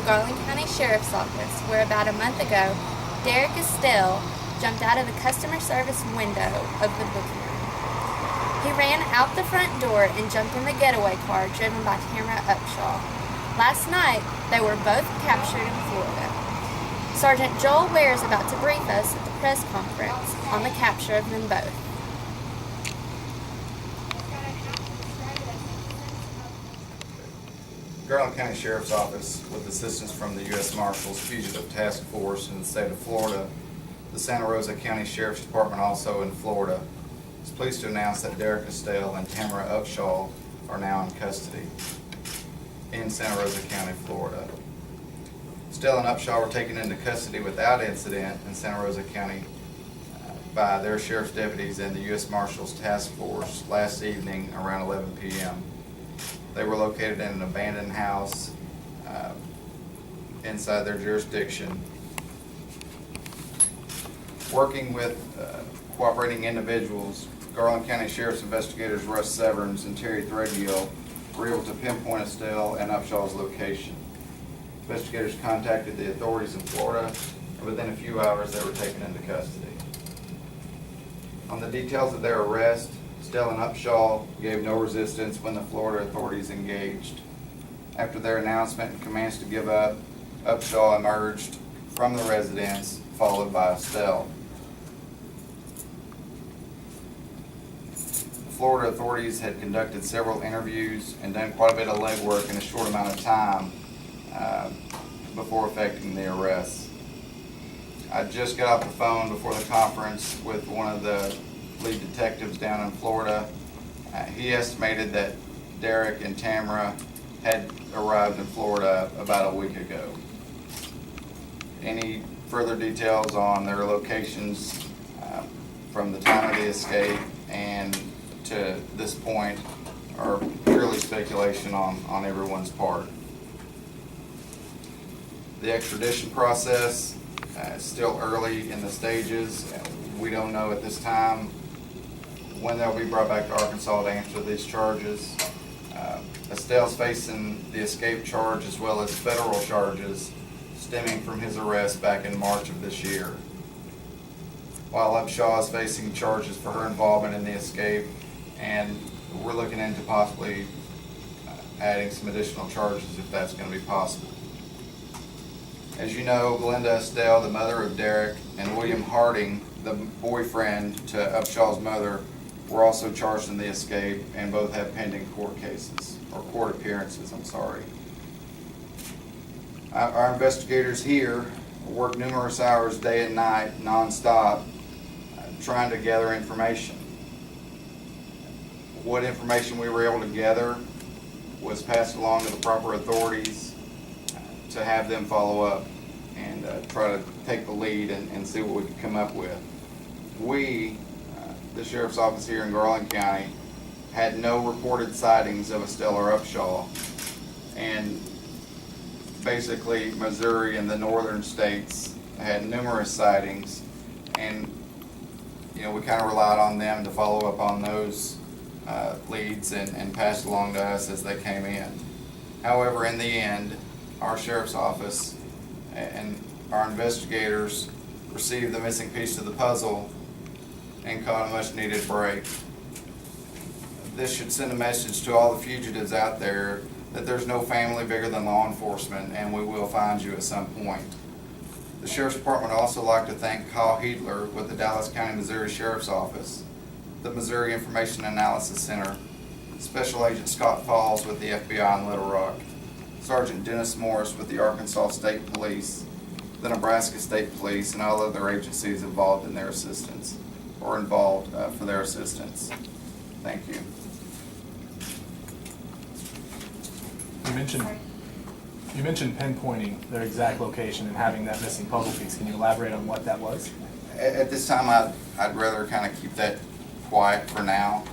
Garland County Sheriff's Office, where about a month ago, Derrick Estell jumped out of the customer service window of the booking room. He ran out the front door and jumped in the getaway car driven by Tamara Upshaw. Last night, they were both captured in Florida. Sergeant Joel Ware is about to brief us at the press conference on the capture of them both. Garland County Sheriff's Office, with assistance from the U.S. Marshals Fugitive Task Force in the state of Florida, the Santa Rosa County Sheriff's Department also in Florida, is pleased to announce that Derrick Estell and Tamara Upshaw are now in custody in Santa Rosa County, Florida. Estell and Upshaw were taken into custody without incident in Santa Rosa County by their sheriff's deputies and the U.S. Marshals Task Force last evening around 11 p.m. They were located in an abandoned house inside their jurisdiction. Working with cooperating individuals, Garland County Sheriff's investigators Russ Severns and Terry Threadgill were able to pinpoint Estell and Upshaw's location. Investigators contacted the authorities in Florida, and within a few hours they were taken into custody. On the details of their arrest, Estell and Upshaw gave no resistance when the Florida authorities engaged. After their announcement and commands to give up, Upshaw emerged from the residence, followed by Estell. The Florida authorities had conducted several interviews and done quite a bit of legwork in a short amount of time before effecting the arrests. I just got off the phone before the conference with one of the lead detectives down in Florida. He estimated that Derrick and Tamara had arrived in Florida about a week ago. Any further details on their locations from the time of the escape and to this point are purely speculation on everyone's part. The extradition process is still early in the stages. We don't know at this time when they'll be brought back to Arkansas to answer these charges. Estell's facing the escape charge as well as federal charges stemming from his arrest back in March of this year, while Upshaw is facing charges for her involvement in the escape, and we're looking into possibly adding some additional charges if that's going to be possible. As you know, Glenda Estell, the mother of Derrick, and William Harding, the boyfriend to Upshaw's mother, were also charged in the escape and both have pending court cases, or court appearances, I'm sorry. Our investigators here work numerous hours day and night, non-stop, trying to gather information. What information we were able to gather was passed along to the proper authorities to have them follow up and try to take the lead and see what we could come up with. We, the Sheriff's Office here in Garland County, had no reported sightings of Estell or Upshaw, and basically Missouri and the northern states had numerous sightings, and we kind of relied on them to follow up on those leads and pass along to us as they came in. However, in the end, our Sheriff's Office and our investigators received the missing piece of the puzzle and caught a much needed break. This should send a message to all the fugitives out there that there's no family bigger than law enforcement, and we will find you at some point. The Sheriff's Department would also like to thank Kyle Heedler with the Dallas County, Missouri Sheriff's Office, the Missouri Information Analysis Center, Special Agent Scott Falls with the FBI in Little Rock, Sergeant Dennis Morris with the Arkansas State Police, the Nebraska State Police, and all other agencies involved in their assistance, or involved for their assistance. Thank you. You mentioned pinpointing their exact location and having that missing puzzle piece. Can you elaborate on what that was? At this time, I'd rather kind of keep that quiet for now.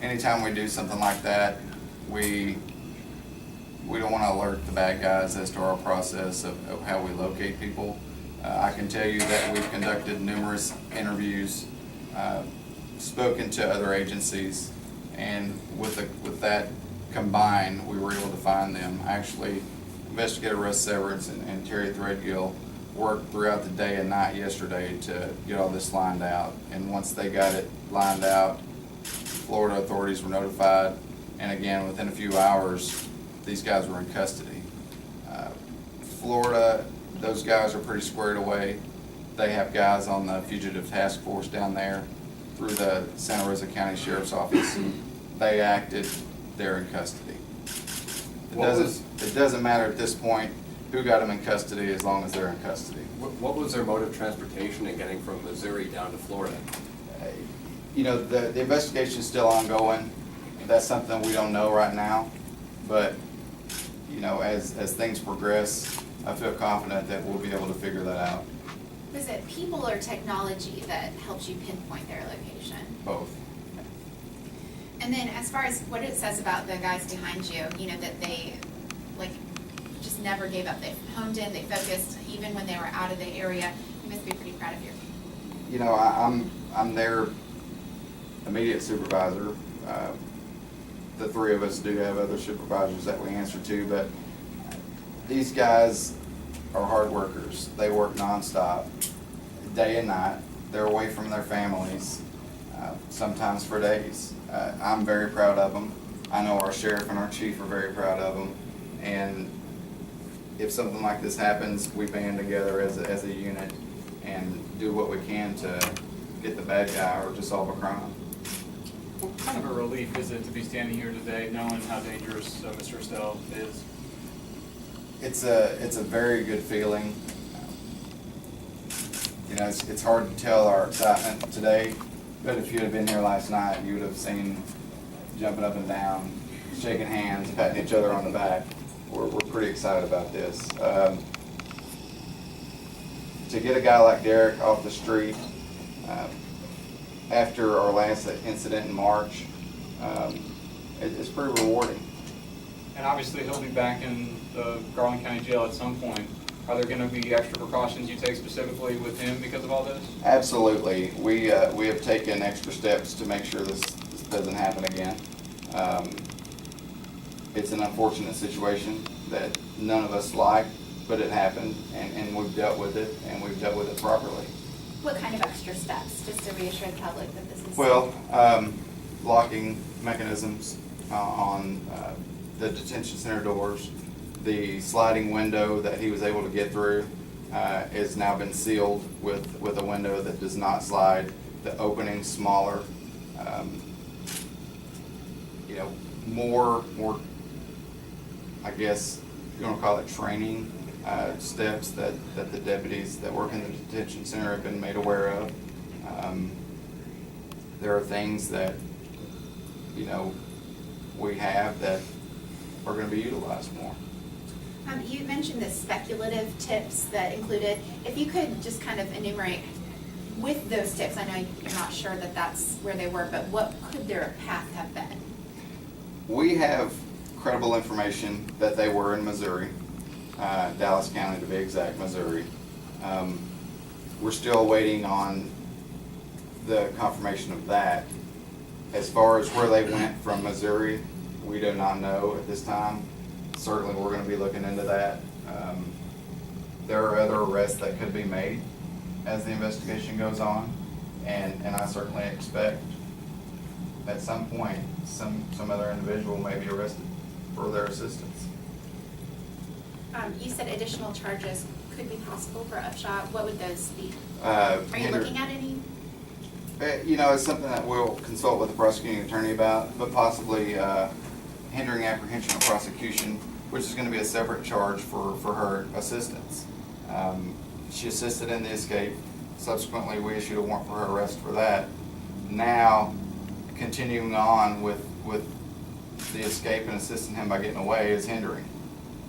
Anytime we do something like that, we don't want to alert the bad guys as to our process of how we locate people. I can tell you that we've conducted numerous interviews, spoken to other agencies, and with that combined, we were able to find them. Actually, Investigator Russ Severance and Terry Threadgill worked throughout the day and night yesterday to get all this lined out. And once they got it lined out, Florida authorities were notified, and again, within a few hours, these guys were in custody. Florida, those guys are pretty squared away. They have guys on the fugitive task force down there through the Santa Rosa County Sheriff's Office. They acted, they're in custody. It doesn't matter at this point who got them in custody as long as they're in custody. What was their mode of transportation in getting from Missouri down to Florida? You know, the investigation is still ongoing. That's something we don't know right now. But, you know, as things progress, I feel confident that we'll be able to figure that out. Was it people or technology that helps you pinpoint their location? Both. And then as far as what it says about the guys behind you, you know, that they just never gave up. They honed in, they focused, even when they were out of the area. You must be pretty proud of your people. You know, I'm their immediate supervisor. The three of us do have other supervisors that we answer to, but these guys are hard workers. They work nonstop, day and night. They're away from their families, sometimes for days. I'm very proud of them. I know our sheriff and our chief are very proud of them. And if something like this happens, we band together as a unit and do what we can to get the bad guy or to solve a crime. What kind of a relief is it to be standing here today knowing how dangerous Mr. Estell is? It's a very good feeling. You know, it's hard to tell our excitement today, but if you had been here last night, you would have seen jumping up and down, shaking hands, patting each other on the back. We're pretty excited about this. To get a guy like Derrick off the street after our last incident in March, it's pretty rewarding. And obviously he'll be back in the Garland County Jail at some point. Are there going to be extra precautions you take specifically with him because of all this? Absolutely. We have taken extra steps to make sure this doesn't happen again. It's an unfortunate situation that none of us like, but it happened, and we've dealt with it, and we've dealt with it properly. What kind of extra steps, just to reassure the public that this is... Well, locking mechanisms on the detention center doors. The sliding window that he was able to get through has now been sealed with a window that does not slide. The opening smaller. You know, more, I guess you want to call it training steps that the deputies that work in the detention center have been made aware of. There are things that, you know, we have that are going to be utilized more. You mentioned the speculative tips that included, if you could just kind of enumerate with those tips, I know you're not sure that that's where they were, but what could their path have been? We have credible information that they were in Missouri, Dallas County to be exact, Missouri. We're still waiting on the confirmation of that. As far as where they went from Missouri, we do not know at this time. Certainly we're going to be looking into that. There are other arrests that could be made as the investigation goes on, and I certainly expect at some point some other individual may be arrested for their assistance. You said additional charges could be possible for Upshot. What would those be? Are Are you looking at any? You know, it's something that we'll consult with the prosecuting attorney about, but possibly hindering apprehension or prosecution, which is going to be a separate charge for her assistance. She assisted in the escape. Subsequently, we issued a warrant for her arrest for that. Now, continuing on with the escape and assisting him by getting away is hindering.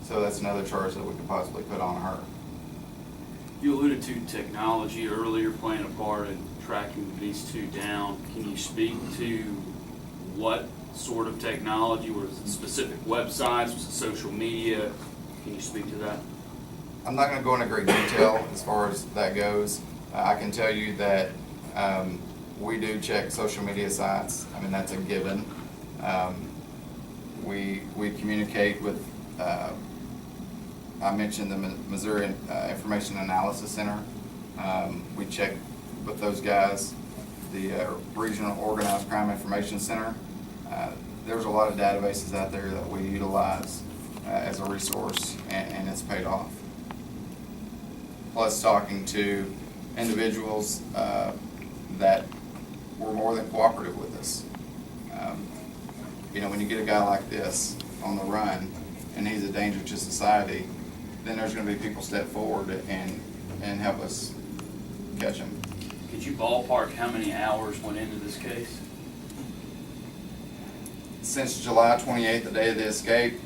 So that's another charge that we could possibly put on her. You alluded to technology earlier playing a part in tracking these two down. Can you speak to what sort of technology? Was it specific websites? Was it social media? Can you speak to that? I'm not going to go into great detail as far as that goes. I can tell you that we do check social media sites. I mean, that's a given. We communicate with I mentioned the Missouri Information Analysis Center. We checked with those guys, the Regional Organized Crime Information Center. There's a lot of databases out there that we utilize as a resource, and it's paid off. Plus talking to individuals that were more than cooperative with us. When you get a guy like this on the run and he's a danger to society, then there's going to be people step forward and help us catch him. Could you ballpark how many hours went into this case? Since July 28th, the day of the escape,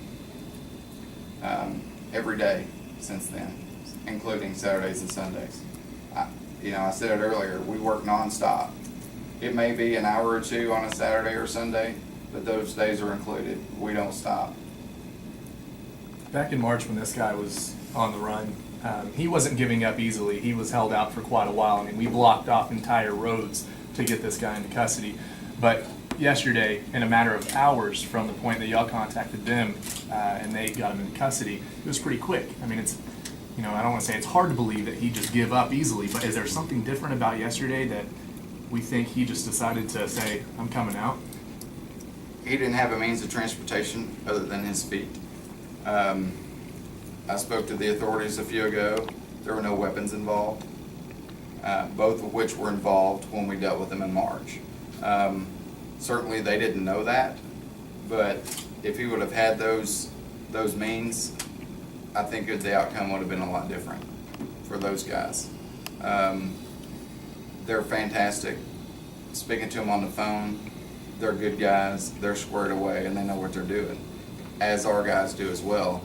every day since then, including Saturdays and Sundays. I said it earlier, we work nonstop. It may be an hour or two on a Saturday or Sunday, but those days are included. We don't stop. Back in March when this guy was on the run, he wasn't giving up easily. He was held out for quite a while. I mean, we blocked off entire roads to get this guy into custody. But yesterday, in a matter of hours from the point that y'all contacted them and they got him into custody, it was pretty quick. I mean, it's, I don't want to say it's hard to believe that he just give up easily, but is there something different about yesterday that we think he just decided to say, I'm coming out? He didn't have a means of transportation other than his feet. I spoke to the authorities a few ago. There were no weapons involved, both of which were involved when we dealt with them in March. Certainly they didn't know that, but if he would have had those means, I think the outcome would have been a lot different for those guys. They're fantastic. Speaking to them on the phone, they're good guys, they're squared away, and they know what they're doing, as our guys do as well.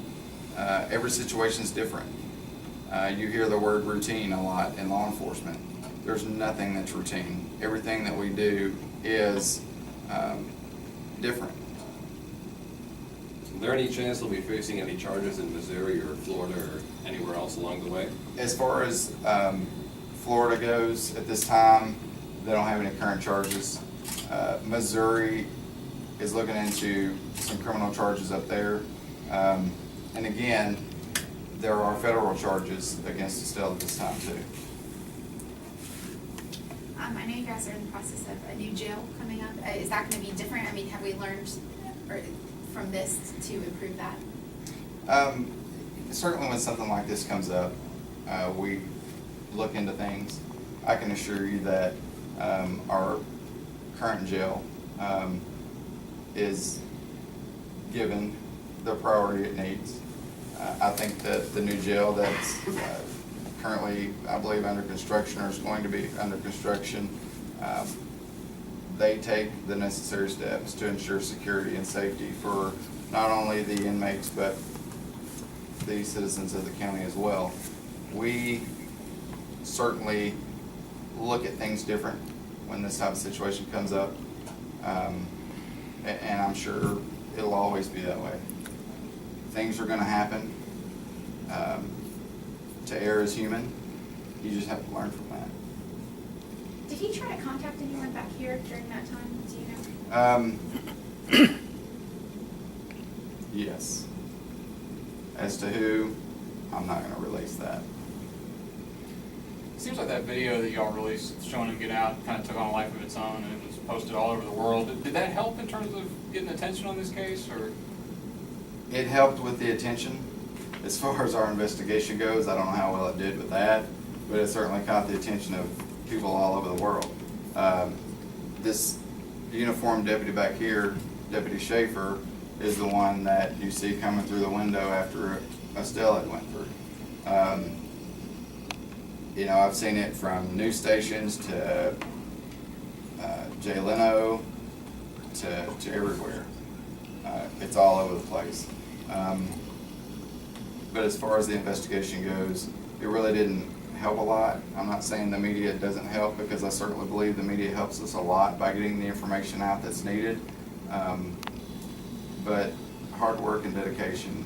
Every situation is different. You hear the word routine a lot in law enforcement. There's nothing that's routine. Everything that we do is different. Is there any chance they'll be facing any charges in Missouri or Florida or anywhere else along the way? As far as Florida goes, at this time, they don't have any current charges. Missouri is looking into some criminal charges up there. And again, there are federal charges against Estell at this time too. I know you guys are in the process of a new jail coming up. Is that going to be different? I mean, have we learned from this to improve that? Certainly when something like this comes up, we look into things. I can assure you that our current jail is given the priority it needs. I think that the new jail that's currently, I believe, under construction or is going to be under construction, they take the necessary steps to ensure security and safety for not only the inmates but the citizens of the county as well. We certainly look at things different when this type of situation comes up, and I'm sure it'll always be that way. Things are going to happen. To err is human. You just have to learn from that. Did he try to contact anyone back here during that time? Do you know? Yes. As to who, I'm not going to release that. It seems like that video that y'all released showing him get out kind of took on a life of its own and it was posted all over the world. Did that help in terms of getting attention on this case, or? It helped with the attention. As far as our investigation goes, I don't know how well it did with that, but it certainly caught the attention of people all over the world. This uniformed deputy back here, Deputy Schaefer, is the one that you see coming through the window after Estell had went through. I've seen it from news stations to Jay Leno to everywhere. It's all over the place. But as far as the investigation goes, it really didn't help a lot. I'm not saying the media doesn't help, because I certainly believe the media helps us a lot by getting the information out that's needed. But hard work and dedication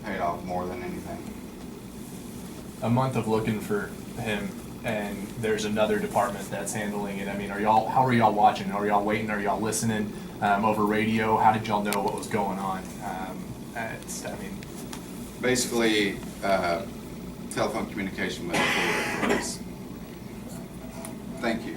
paid off more than anything. A month of looking for him, and there's another department that's handling it. I mean, how are y'all watching? Are y'all waiting? Are y'all listening over radio? How did y'all know what was going on? basically telephone communication with the Florida authorities. Thank you.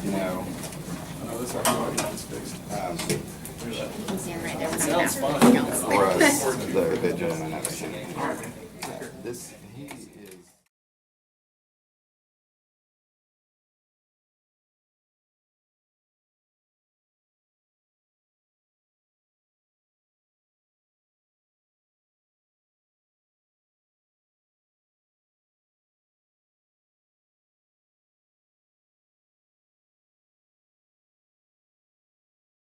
No. Stand right there. Or the gentleman that was here. This, he is.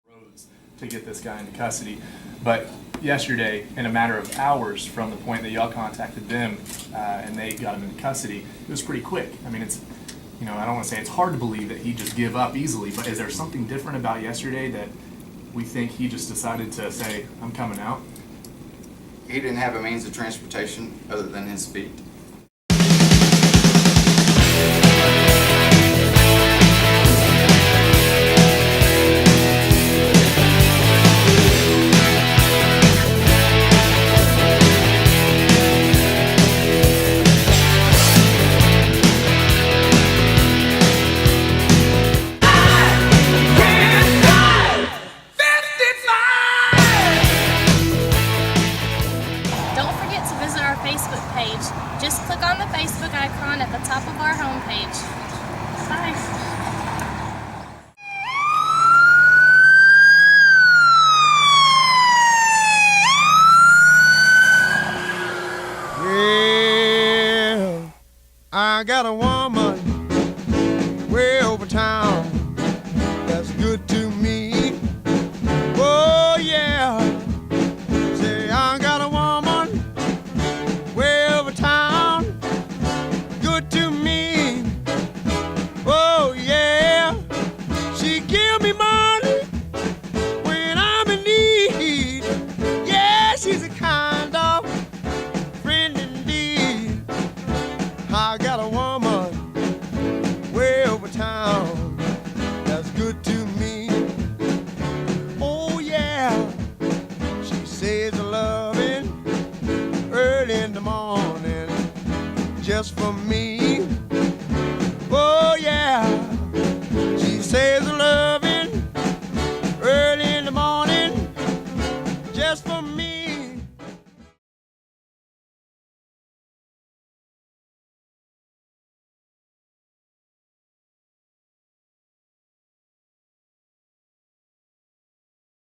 Roads to get this guy into custody. But yesterday, in a matter of hours from the point that y'all contacted them and they got him into custody, it was pretty quick. I mean, it's, you know, I don't want to say it's hard to believe that he just give up easily, but is there something different about yesterday that we think he just decided to say, I'm coming out? He didn't have a means of transportation other than his feet. Don't forget to visit our Facebook page. Just click on the Facebook icon at the top of our homepage. Bye. Well, I got a woman way over town.